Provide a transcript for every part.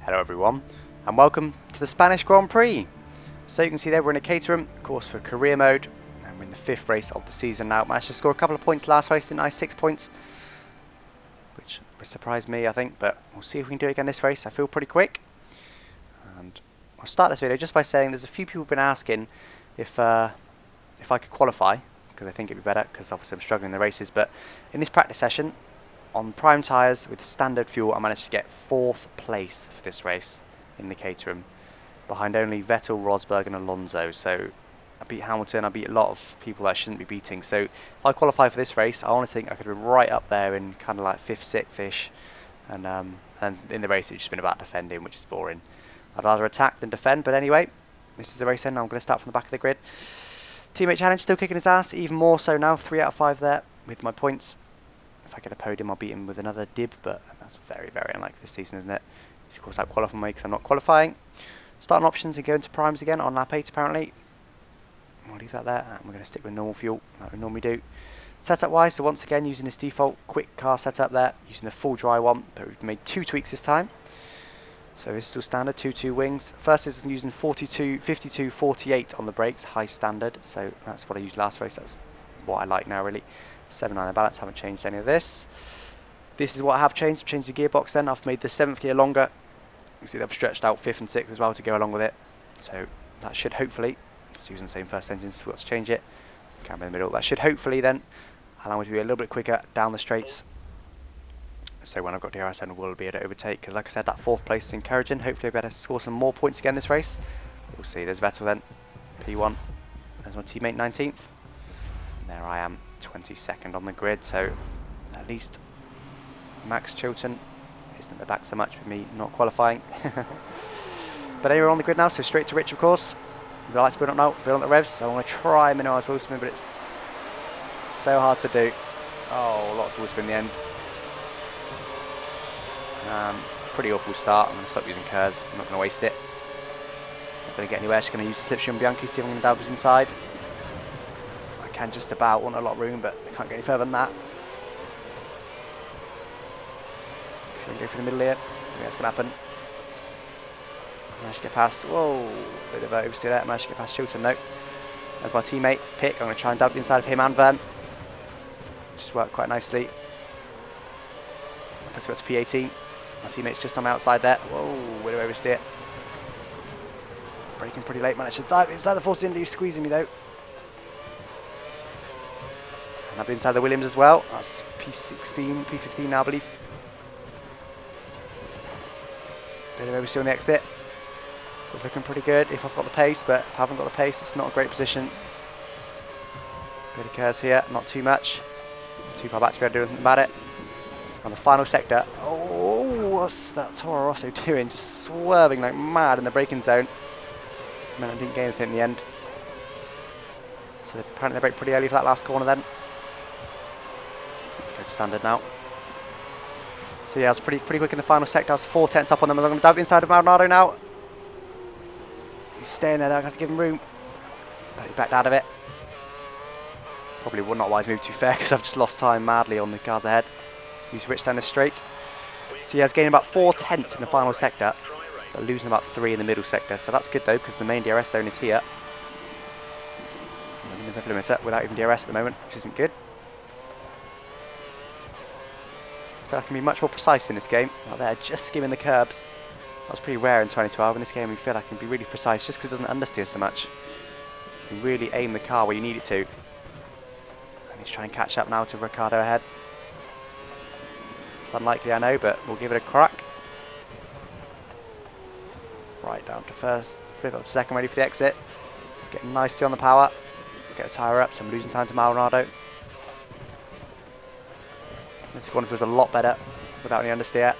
Hello everyone, and welcome to the Spanish Grand Prix. So you can see there we're in a Caterham, of course for career mode, and we're in the 5th race of the season now. Managed to score a couple of points last race, didn't I? 6 points, which surprised me I think, but we'll see if we can do it again this race. I feel pretty quick. And I'll start this video just by saying there's a few people who've been asking if I could qualify, because I think it'd be better, because obviously I'm struggling in the races, but in this practice session, on prime tyres with standard fuel, I managed to get 4th place for this race in the Caterham, behind only Vettel, Rosberg and Alonso. So I beat Hamilton, I beat a lot of people that I shouldn't be beating. So if I qualify for this race, I honestly think I could have been right up there in kind of like 5th, 6th-ish. And in the race it's just been about defending, which is boring. I'd rather attack than defend, but anyway, this is the race end. I'm going to start from the back of the grid. Teammate challenge still kicking his ass, even more so now, 3 out of 5 there with my points. If I get a podium, I'll beat him with another dib, but that's very, very unlikely this season, isn't it? He's of course out qualifying me because I'm not qualifying. Starting options and go into primes again on lap 8 apparently. I'll leave that there, and we're going to stick with normal fuel like we normally do. Setup wise, so once again using this default quick car setup there, using the full dry one, but we've made 2 tweaks this time. So this is still standard, 2 wings. First is using 42, 52, 48 on the brakes, high standard, so that's what I used last race, that's what I like now really. 7-9 in balance, haven't changed any of this. This is what I have changed. I've changed the gearbox then. I've made the 7th gear longer. You can see they've stretched out 5th and 6th as well to go along with it. So that should hopefully, it's using the same first engine, so we've got to change it. Camera in the middle. That should hopefully then allow me to be a little bit quicker down the straights. So when I've got DRS then we'll be able to overtake, because like I said, that 4th place is encouraging. Hopefully I'll be able to score some more points again this race. We'll see. There's Vettel then, P1. There's my teammate 19th. And there I am, 22nd on the grid, so at least Max Chilton isn't at the back so much with me not qualifying. But anyway, we're on the grid now, so straight to Rich of course. The lights build up now, build up the revs, so I want to try and minimise wheel spin, but it's so hard to do. Oh, lots of wheel spin in the end. Pretty awful start. I'm going to stop using curves, I'm not going to waste it. Not going to get anywhere, just going to use the slipstream on Bianchi, see if I'm going to dab us inside. I can just about, want a lot of room, but I can't get any further than that. Should we go through the middle here? I think that's going to happen. Managed to get past, whoa, bit of oversteer there, managed to get past Chilton though. There's my teammate, Pick, I'm going to try and dab the inside of him and Vern. Just worked quite nicely. Let's go to P18. My teammate's just on the outside there. Whoa, bit of oversteer. Braking pretty late, managed to dive inside the force in, he's squeezing me though. And I've been inside the Williams as well. That's P16, P15 now I believe. Bit of oversteer on the exit. It's looking pretty good if I've got the pace, but if I haven't got the pace, it's not a great position. Bit of curves here, not too much. Too far back to be able to do anything about it. On the final sector, oh, what's that Toro Rosso doing? Just swerving like mad in the braking zone. I mean, I didn't get anything in the end. So apparently they brake pretty early for that last corner then. Good standard now. So yeah, I was pretty quick in the final sector. I was 4 tenths up on them. I'm going to dive the inside of Maldonado now. He's staying there. I'm going to have to give him room. But he backed out of it. Probably would not wise move to be fair, because I've just lost time madly on the cars ahead. He's Rich down the straight. So yeah, I was gaining about 4 tenths in the final sector, but losing about 3 in the middle sector. So that's good though, because the main DRS zone is here. I'm in the fifth limiter without even DRS at the moment, which isn't good. I feel like I can be much more precise in this game. Out there, just skimming the curbs. That was pretty rare in 2012. In this game, we feel like I can be really precise just because it doesn't understeer so much. You can really aim the car where you need it to. I need to try and catch up now to Ricciardo ahead. It's unlikely, I know, but we'll give it a crack. Right down to first, flip up to second, ready for the exit. It's getting nicely on the power. Get a tyre up, so I'm losing time to Maldonado. This one feels a lot better without any understeer.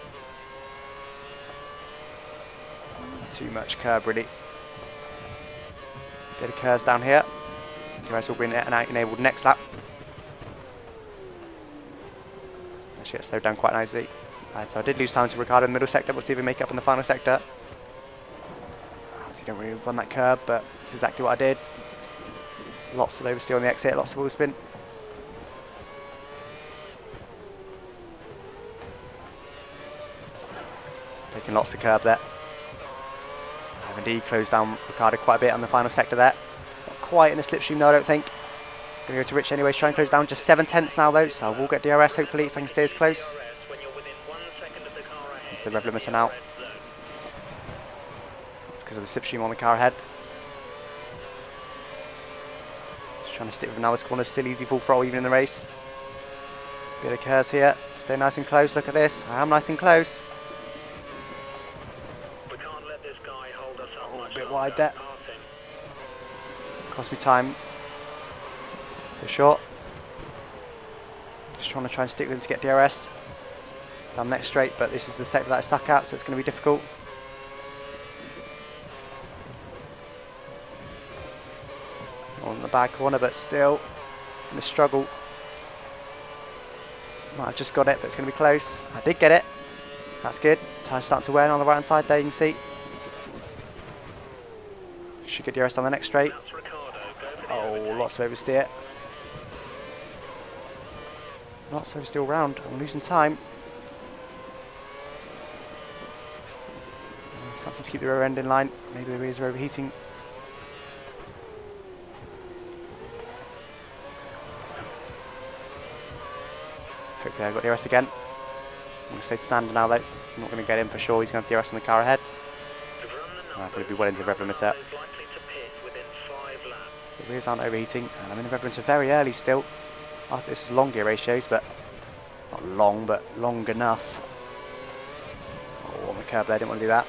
Too much curb really. Bit of curves down here. The rest will be enabled next lap. Actually get slowed down quite nicely. Right, so I did lose time to Ricciardo in the middle sector. We'll see if we make up in the final sector. So you don't really run that curb, but it's exactly what I did. Lots of oversteer on the exit, lots of wheel spin. Taking lots of curb there. I've indeed closed down Ricardo quite a bit on the final sector there. Not quite in the slipstream though, I don't think. Going to go to Rich anyway, try and close down. Just 7/10 now though, so I will get DRS hopefully if I can stay as close. Into the rev limiter now. It's because of the slipstream on the car ahead. Just trying to stick with him now. This corner's still easy full throttle even in the race. Bit of curves here. Stay nice and close. Look at this. I am nice and close. Oh, a bit wide there. Cost me time. For short. Just trying to stick with him to get DRS. Down next straight, but this is the sector that I suck at, so it's going to be difficult. On the back corner, but still going to struggle. Might have just got it, but it's going to be close. I did get it. That's good. Tyres starting to wear on the right hand side there, you can see. Should get DRS on the next straight. Oh, lots of oversteer. Lots of oversteer all round. I'm losing time. Can't seem to keep the rear end in line. Maybe the rears are overheating. Hopefully I got DRS again. I'm going to stay standing now though. I'm not going to get in for sure. He's going to have DRS on the car ahead. I'll probably be well into the rev limiter. The rears aren't overheating, and I'm in the rev limiter very early still. I think this is long gear ratios, but not long, but long enough. Oh, on the curb there, didn't want to do that.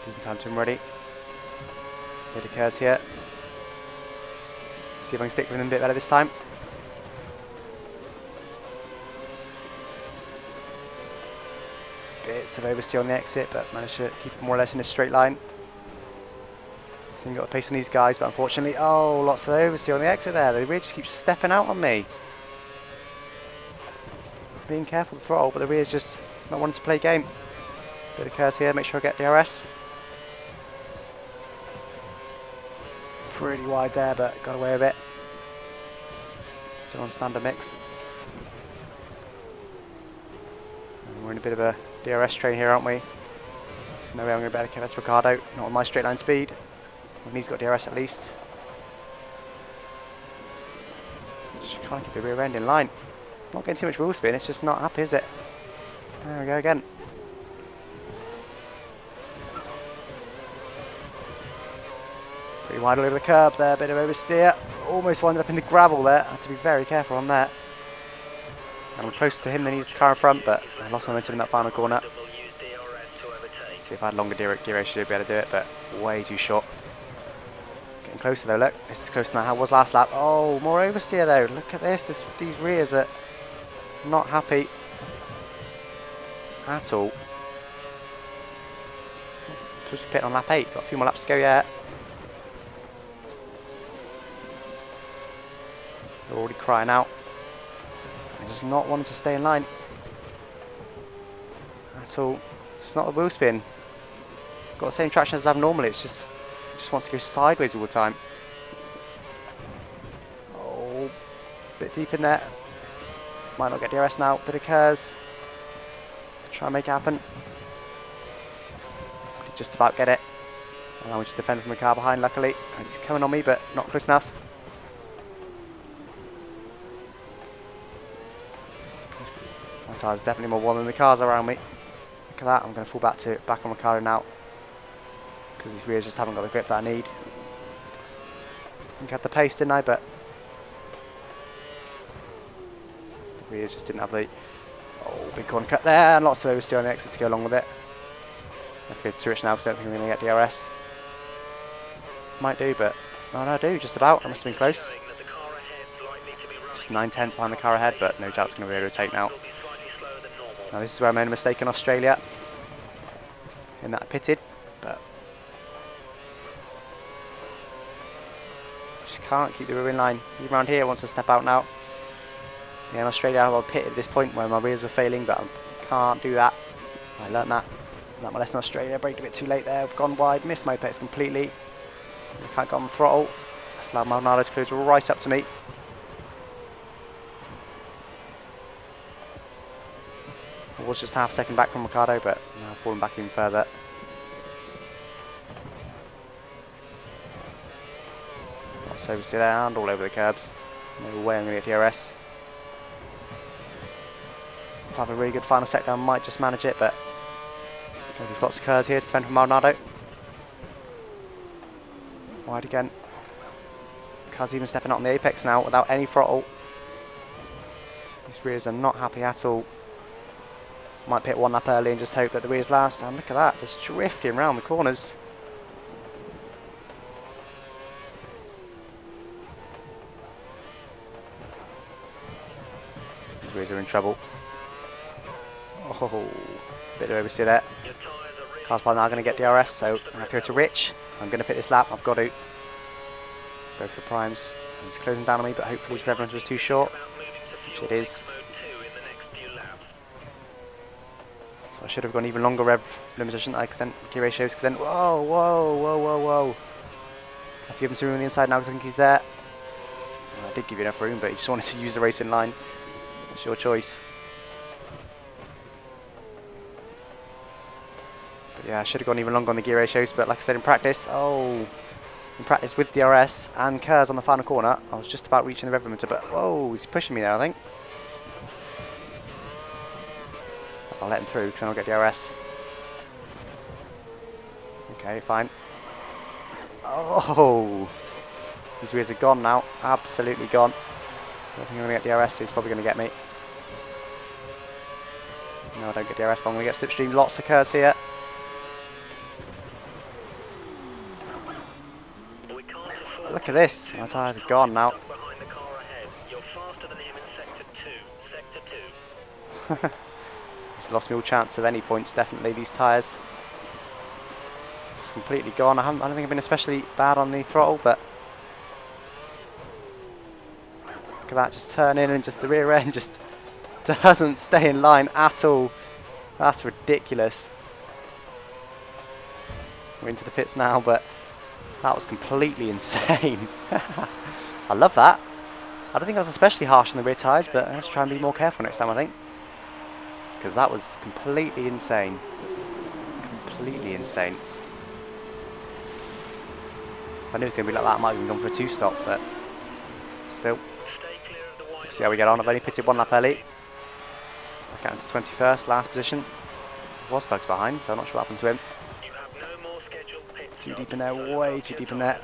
Losing time to him ready. Bit of curves here. See if I can stick with him a bit better this time. Bits of oversteer on the exit, but managed to keep it more or less in a straight line. Didn't got the pace on these guys, but unfortunately, oh, lots of oversteer on the exit there. The rear just keeps stepping out on me. Being careful with the throttle, but the rear's just not wanting to play game. Bit of curves here, make sure I get DRS. Pretty wide there, but got away with it. Still on standard mix. And we're in a bit of a DRS train here, aren't we? No way I'm going to be able to catch this Ricardo. Not on my straight line speed. When he's got DRS at least. Just can't keep the rear end in line. Not getting too much wheel spin, it's just not up, is it? There we go again. Pretty wide all over the curb there, bit of oversteer. Almost wound up in the gravel there. I had to be very careful on that. I'm closer to him than he's the car in front, but I lost momentum in that final corner. See if I had longer gear ratio to be able to do it, but way too short. Getting closer though, look. This is closer than I was last lap. Oh, more oversteer though. Look at this. These rears are not happy at all. Supposed to pit on lap 8. Got a few more laps to go yet. They're already crying out. They're just not wanting to stay in line at all. It's not the wheel spin. Got the same traction as I have normally. It just wants to go sideways all the time. Oh, bit deep in there. Might not get DRS now. Bit of curves. Try and make it happen. Just about get it. And I just defend from the car behind. Luckily, he's coming on me, but not close enough. My tyre's definitely more worn than the cars around me. Look at that, I'm going to fall back on Ricardo now. Because these rears just haven't got the grip that I need. I think I had the pace, didn't I? But the rears just didn't have the... Oh, big corner cut there, and lots of oversteer on the exit to go along with it. I have to go to Rich now because I don't think I'm going to get DRS. Might do, but... Oh no, I do, just about. I must have been close. Just 9/10 behind the car ahead, but no doubt it's going to be able to take now. Now this is where I made a mistake in Australia, in that I pitted, but just can't keep the rear in line. Even around here wants to step out now. Yeah, in Australia I pitted at this point where my rears were failing, but I can't do that. I learnt that. Learnt my lesson in Australia, braked a bit too late there, gone wide, missed my pits completely. I can't get on the throttle. That's allowed Maldonado to close right up to me. was just half a second back from Ricardo, but now falling back even further. Lots of oversteer there and all over the curbs. No way I'm going to get DRS. If I have a really good final sector, I might just manage it, but there's lots of curves here to defend from Maldonado. Wide again. Car's even stepping out on the apex now without any throttle. These rears are not happy at all. Might pit one up early and just hope that the rears last. And look at that, just drifting around the corners. These rears are in trouble. Oh, bit of oversteer there. Car's by now going to get DRS, so I'm going to have to go to Rich. I'm going to pit this lap, I've got to. Go for the primes. He's closing down on me, but hopefully his rev limiter was too short, which it is. So I should have gone even longer rev limiter, shouldn't I? Because then key ratios, because then, whoa, whoa, whoa, whoa, whoa. I have to give him some room on the inside now because I think he's there. Well, I did give you enough room, but he just wanted to use the racing line. It's your choice. But yeah, I should have gone even longer on the gear ratios, but like I said in practice, in practice with DRS and KERS on the final corner, I was just about reaching the rev limiter, but whoa, he's pushing me there, I think. I'll let him through because then I'll get DRS. Okay, fine. Oh, his rears are gone now, absolutely gone. I don't think I'm going to get DRS, so he's probably going to get me. No, I don't get DRS, but I'm going to get slipstream. Lots of KERS here. Look at this, my tyres are gone now. He's lost me all chance of any points, definitely, these tyres. Just completely gone. I don't think I've been especially bad on the throttle, but look at that, just turn in and just the rear end just doesn't stay in line at all. That's ridiculous. We're into the pits now, but that was completely insane. I love that. I don't think I was especially harsh on the rear tyres, but I have to try and be more careful next time, I think. Because that was completely insane. Completely insane. If I knew it was going to be like that, I might have even gone for a two-stop, but still. We'll see how we get on. I've only pitted one lap early. Back out into 21st, last position. Was bugged behind, so I'm not sure what happened to him. Too deep in there, way too deep in there.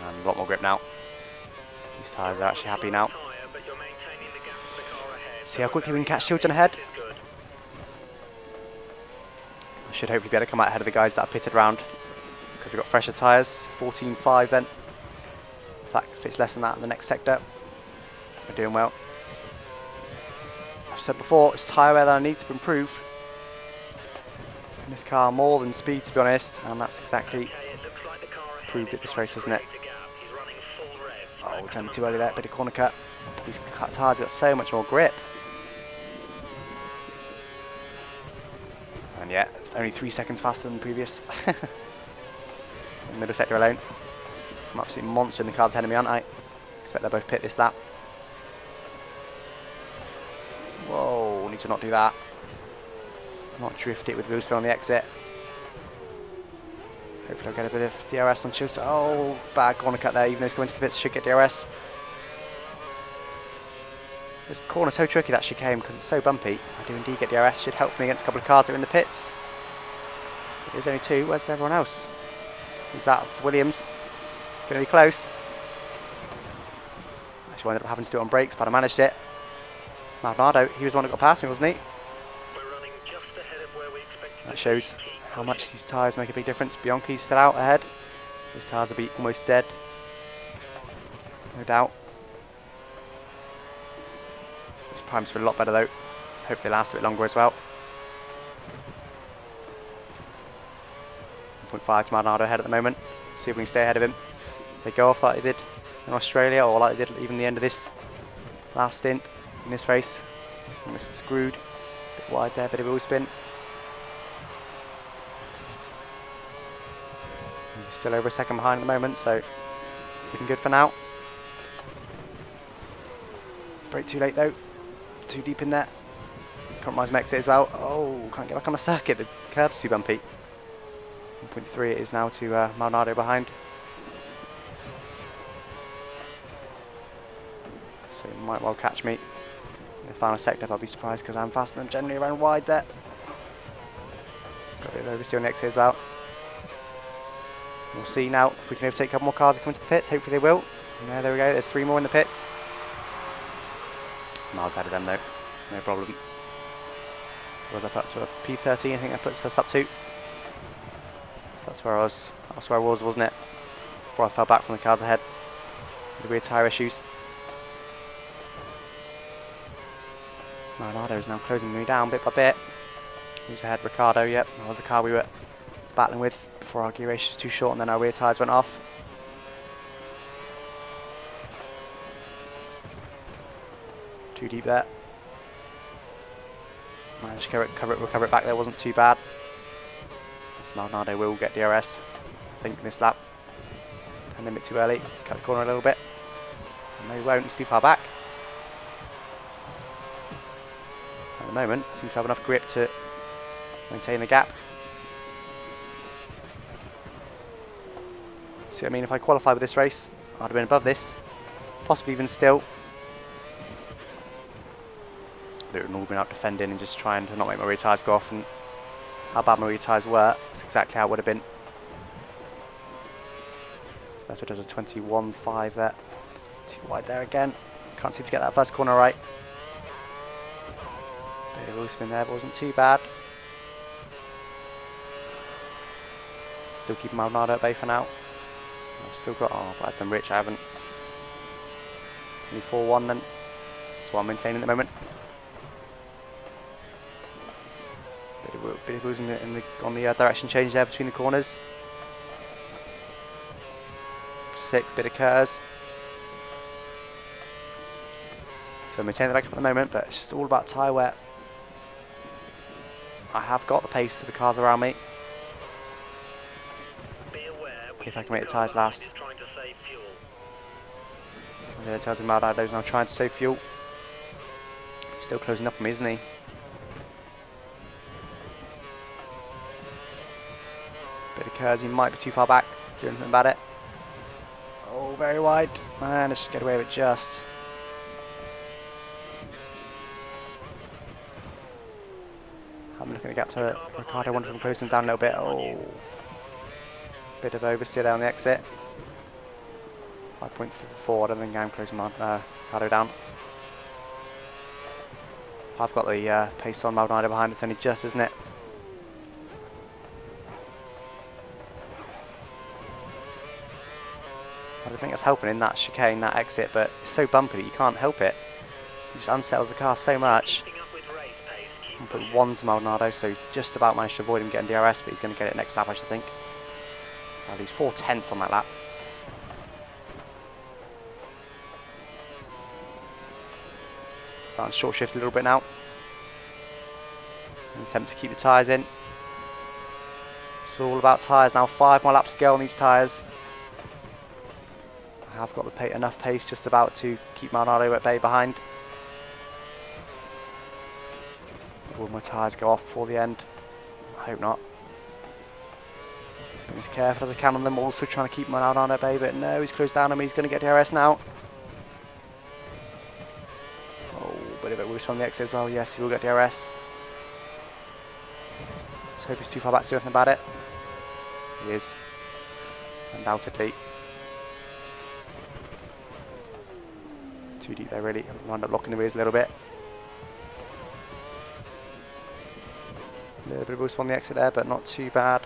And a lot more grip now. These tyres are actually happy now. See how quickly we can catch children ahead. I should hopefully be able to come out ahead of the guys that are pitted round, because we've got fresher tyres, 14.5 then. In fact, if it's less than that in the next sector, we're doing well. I've said before, it's tyre wear that I need to improve in this car more than speed, to be honest, and that's exactly proved it this race, isn't it? Oh, we turned too early there, bit of corner cut. These tyres have got so much more grip. And yeah, only 3 seconds faster than the previous. In the middle sector alone. I'm absolutely monster in the cars ahead of me, aren't I? Expect they'll both pit this lap. Whoa, need to not do that. Not drift it with wheel spin on the exit. Hopefully I'll get a bit of DRS on Chills. Oh, bad corner cut there, even though it's going to the pits, should get DRS. This corner's so tricky, that chicane, because it's so bumpy. I do indeed get DRS, should help me against a couple of cars that are in the pits. There's only two, where's everyone else? Who's that? It's Williams. It's going to be close. Actually ended up having to do it on brakes, but I managed it. Maldonado, he was the one that got past me, wasn't he? That shows how much these tyres make a big difference. Bianchi's still out ahead. His tyres will be almost dead. No doubt. His primes feel a lot better though. Hopefully they last a bit longer as well. 1.5 to Maldonado ahead at the moment. See if we can stay ahead of him. They go off like they did in Australia, or like they did even the end of this last stint in this race. Almost screwed. Bit wide there, bit of wheel spin. He's still over a second behind at the moment, so it's looking good for now. Brake too late though. Too deep in there. Compromise my exit as well. Oh, can't get back on the circuit. The curb's too bumpy. 1.3 it is now to Maldonado behind. So he might well catch me in the final sector. I'll be surprised because I'm faster than generally around wide there. Got a bit of oversteer on the exit as well. We'll see now if we can overtake a couple more cars that come into the pits. Hopefully they will. Yeah, there we go. There's 3 more in the pits. Miles ahead of them though. No problem. So I was up to a P13. I think that puts us up to. So that's where I was. That's where I was, wasn't it? Before I fell back from the cars ahead. The rear tyre issues. Maldonado is now closing me down bit by bit. Who's ahead? Ricardo. Yep, that was the car we were battling with before our gear ratio was too short and then our rear tyres went off. Too deep there. Managed to recover it back there, wasn't too bad. This Maldonado will get DRS, I think, this lap. Turn him a bit too early, cut the corner a little bit. No, he won't, he's too far back. At the moment, seems to have enough grip to maintain the gap. See what I mean, if I qualified with this race, I'd have been above this, possibly even still. They would have all been out defending and just trying to not make my rear tyres go off, and how bad my rear tyres were, that's exactly how it would have been. Left it does a 21.5 there. Too wide there again. Can't seem to get that first corner right. Bit of wheel spin there, but wasn't too bad. Still keeping Maldonado at bay for now. I've still got, oh, I've had some rich, I haven't. Only 4-1 then. That's what I'm maintaining at the moment. Bit of wheels on the direction change there between the corners. Sick bit of curves. So I'm maintaining the back up at the moment, but it's just all about tyre wear. I have got the pace of the cars around me. If I can make the tyres last. Yeah, it tells me Maldado's now trying to save fuel. He's still closing up on me, isn't he? Bit of curves, he might be too far back. Do anything about it. Oh, very wide. Man, let's get away with it just. I'm looking at the gap to Ricardo. I wonder if I'm closing down a little bit. Oh. Bit of oversteer there on the exit. 5.4, I don't think I'm closing Ricardo down. I've got the pace on Maldonado behind, it's only just, isn't it? I don't think that's helping in that chicane, that exit, but it's so bumpy that you can't help it. It just unsettles the car so much. 1.1 to Maldonado, so just about managed to avoid him getting DRS, but he's going to get it next lap, I should think. I'll lose 4/10 on that lap. Starting to short shift a little bit now. Attempt to keep the tyres in. It's all about tyres now. 5 more laps to go on these tyres. I have got enough pace just about to keep Maldonado at bay behind. Will my tyres go off before the end? I hope not. Being as careful as I can on them, also trying to keep Maldonado at bay, but no, he's closed down on me, he's going to get DRS now. Oh, bit of it loose from the exit as well, yes, he will get DRS. Let's hope he's too far back to do anything about it. He is, undoubtedly. Too deep there really, I'll end up locking the rears a little bit. A little bit of boost on the exit there, but not too bad.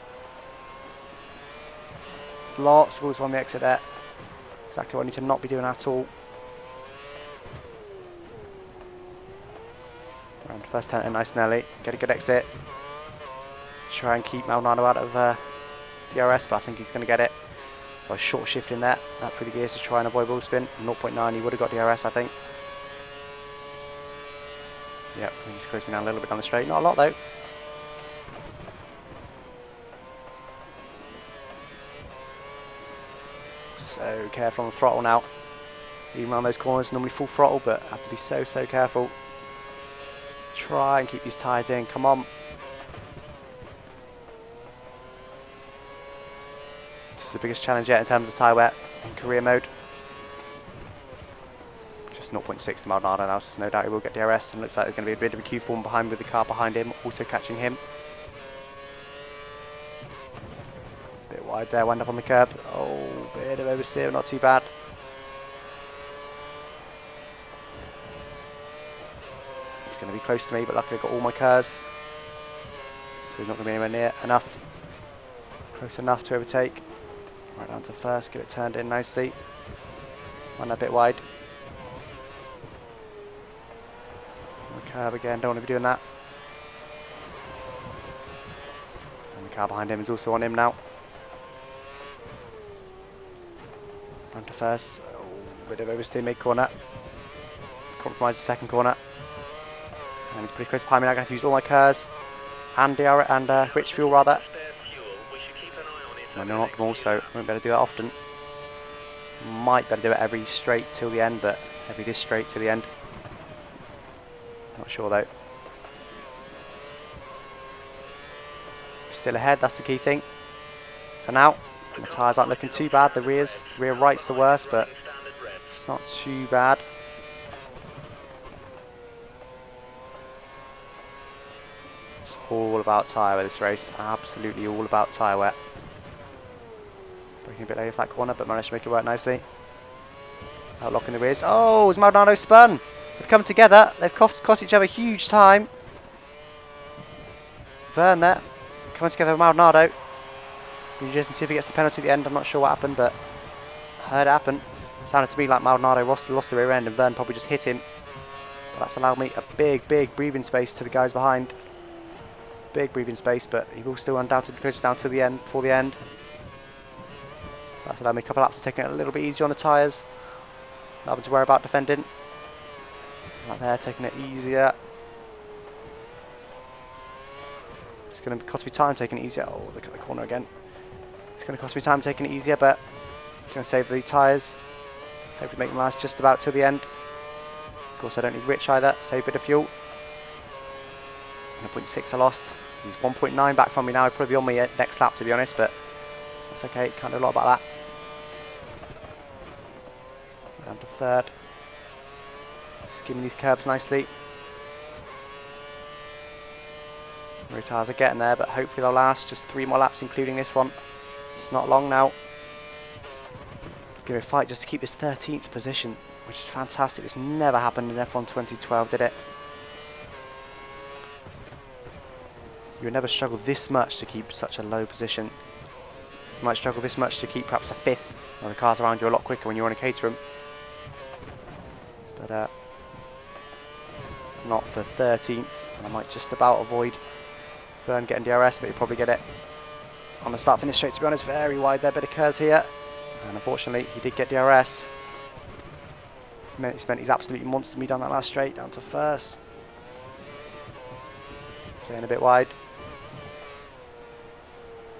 Lots of boost on the exit there. Exactly what I need to not be doing at all. Around first turn, nice and early. Get a good exit. Try and keep Maldonado out of DRS, but I think he's going to get it. By short shift in there, that through the gears to try and avoid wheel spin. 0.9, he would have got DRS, I think. Yep, I think he's closed me down a little bit down the straight. Not a lot though. So careful on the throttle now. Even around those corners, normally full throttle, but have to be so careful. Try and keep these tyres in, come on. This is the biggest challenge yet in terms of tyre wet in career mode. Just 0.6 to Maldonado now, so there's no doubt he will get DRS, and looks like there's going to be a bit of a queue form behind with the car behind him, also catching him. Bit wide there, wind up on the curb. Oh, bit of oversteer, not too bad. He's going to be close to me, but luckily I've got all my cars, so he's not going to be anywhere near enough. Close enough to overtake. Right down to first, get it turned in nicely. Run a bit wide. On the curb again, don't want to be doing that. And the car behind him is also on him now. Run to first. Oh, bit of oversteer mid corner. Compromise the second corner. And he's pretty close behind me now. I'm going to have to use all my cars and rich fuel rather. And they're not optimal, so I won't be able to do that often. Might be able to do it every straight till the end, but every this straight till the end. Not sure though. Still ahead, that's the key thing. For now, and the tyres aren't looking too bad. The rear right's the worst, but it's not too bad. It's all about tyre with this race. Absolutely all about tyre wet. Breaking a bit late off that corner, but managed to make it work nicely. Outlocking the rears. Oh, as Maldonado spun! They've come together. They've cost each other huge time. Vern there, coming together with Maldonado. We just see if he gets the penalty at the end. I'm not sure what happened, but I heard it happen. Sounded to me like Maldonado lost the rear end, and Vern probably just hit him. But that's allowed me a big breathing space to the guys behind. Big breathing space, but he will still undoubtedly close down to the end, before the end. That's allowed me a couple of laps to take it a little bit easier on the tyres. Not having to worry about defending. Right there, taking it easier. It's going to cost me time taking it easier. Oh, look at the corner again. It's going to cost me time taking it easier, but it's going to save the tyres. Hopefully make them last just about till the end. Of course, I don't need rich either. Save a bit of fuel. 0.6 I lost. He's 1.9 back from me now. He'll probably be on me next lap, to be honest, but that's okay. Can't do a lot about that. Down to third. Skimming these curbs nicely. Rear tyres are getting there, but hopefully they'll last. Just 3 more laps, including this one. It's not long now. It's going to be a fight just to keep this 13th position, which is fantastic. This never happened in F1 2012, did it? You would never struggle this much to keep such a low position. You might struggle this much to keep perhaps a 5th, or the cars around you a lot quicker when you're on a Caterham. But not for 13th, and I might just about avoid Vern getting DRS, but he'll probably get it on the start finish straight, to be honest. Very wide there, bit of curves here, and unfortunately he did get DRS. It's meant he's absolutely monstered me down that last straight, down to first. Staying a bit wide.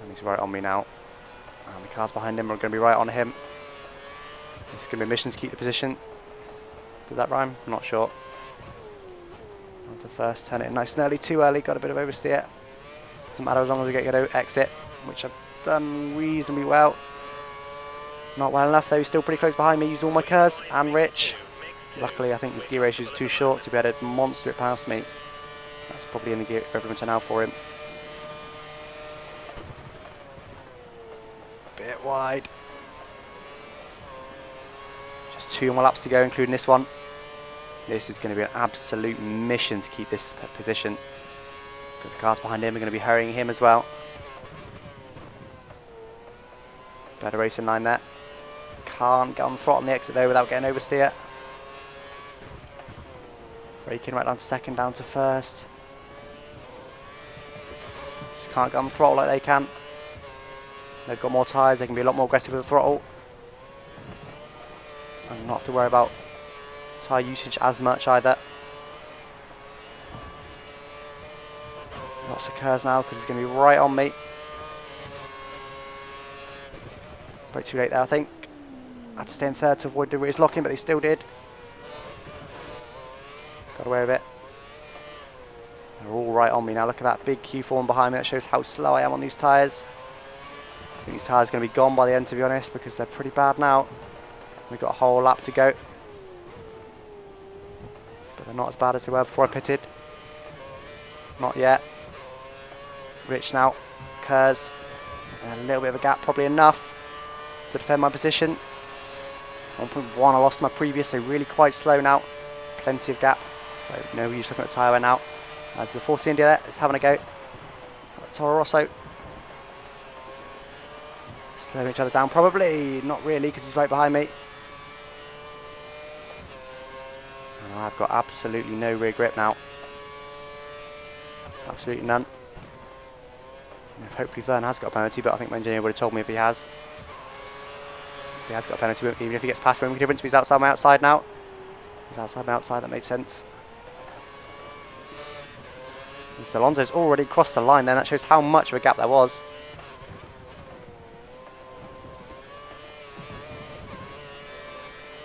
And he's right on me now. And the cars behind him are going to be right on him. It's going to be a mission to keep the position. Did that rhyme? I'm not sure. On to first, turn it in nice and early, too early, got a bit of oversteer. Doesn't matter as long as we get good exit, which I've done reasonably well. Not well enough though, he's still pretty close behind me, used all my cars and rich. Luckily I think his gear ratio is too short to be able to monster it past me. That's probably in the gear equivalent now for him. Bit wide. Just 2 more laps to go, including this one. This is going to be an absolute mission to keep this position, because the cars behind him are going to be hurrying him as well. Better racing line there. Can't get on the throttle on the exit though without getting oversteer. Braking right down to second, down to first. Just can't get on the throttle like they can. They've got more tyres, they can be a lot more aggressive with the throttle. And not have to worry about tyre usage as much either. Lots of curves now because he's going to be right on me. Brake too late there, I think. had to stay in third to avoid the rears locking, but they still did. Got away with it. They're all right on me now. Look at that big Q4 behind me. That shows how slow I am on these tyres. I think these tyres are going to be gone by the end, to be honest, because they're pretty bad now. We've got a whole lap to go. But they're not as bad as they were before I pitted. Not yet. Rich now. Kurz. And a little bit of a gap, probably enough to defend my position. 1.1 I lost my previous, so really quite slow now. Plenty of gap. So no use looking at the tyre wear now. As the Force India there is having a go. Toro Rosso. Slowing each other down, probably. Not really, because he's right behind me. And I've got absolutely no rear grip now. Absolutely none. And hopefully Vern has got a penalty, but I think my engineer would have told me if he has. If he has got a penalty, even if he gets past me, won't make a difference. He's outside my outside now. He's outside my outside, that made sense. So Alonso's already crossed the line then. That shows how much of a gap there was.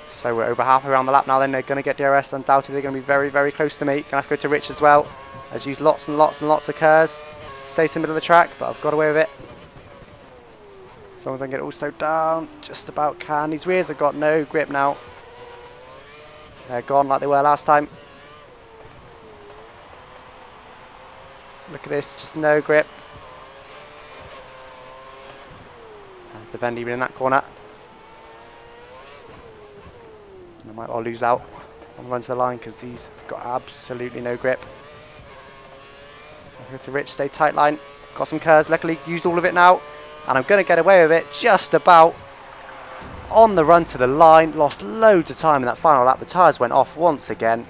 So we're over halfway around the lap now then. They're going to get DRS. Undoubtedly they're going to be very, very close to me. Going to have to go to Rich as well. As use lots and lots and lots of curves. Stay to the middle of the track, but I've got away with it. As long as I can get it all slowed down. Just about can. These rears have got no grip now. They're gone like they were last time. Look at this, just no grip. There's the Vend even in that corner. And I might well lose out on the run to the line because these have got absolutely no grip. I'll go to Rich, stay tight line. Got some curves, luckily used all of it now. And I'm going to get away with it just about on the run to the line. Lost loads of time in that final lap. The tyres went off once again.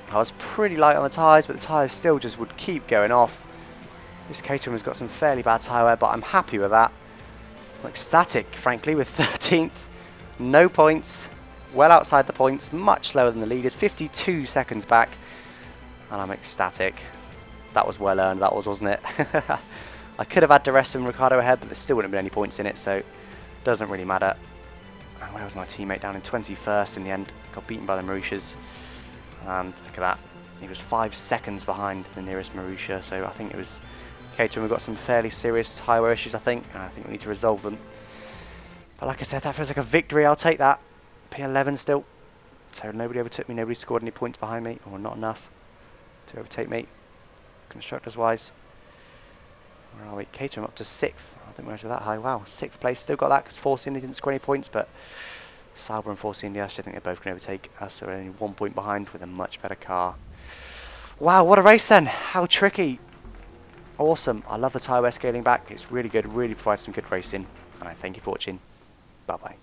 I was pretty light on the tyres, but the tyres still just would keep going off. This Caterham has got some fairly bad tyre wear, but I'm happy with that. I'm ecstatic, frankly, with 13th. No points. Well outside the points. Much slower than the leaders. 52 seconds back. And I'm ecstatic. That was well earned, that was, wasn't it? I could have had the rest of Ricciardo ahead, but there still wouldn't have been any points in it, so it doesn't really matter. And where was my teammate? Down in 21st in the end. Got beaten by the Marussias. And look at that, he was 5 seconds behind the nearest Marussia, so I think it was Caterham. We've got some fairly serious tyre wear issues, I think, and I think we need to resolve them. But like I said, that feels like a victory. I'll take that. P11 still. So nobody overtook me, nobody scored any points behind me, or not enough to overtake me, constructors-wise. Where are we? Caterham up to 6th. I didn't realize we were that high. Wow, 6th place. Still got that because Force India didn't score any points, but Sauber and Force India, I think they're both going to overtake us. So we're only 1 point behind with a much better car. Wow, what a race then. How tricky. Awesome. I love the tyre wear scaling back. It's really good. Really provides some good racing. And I thank you for watching. Bye-bye.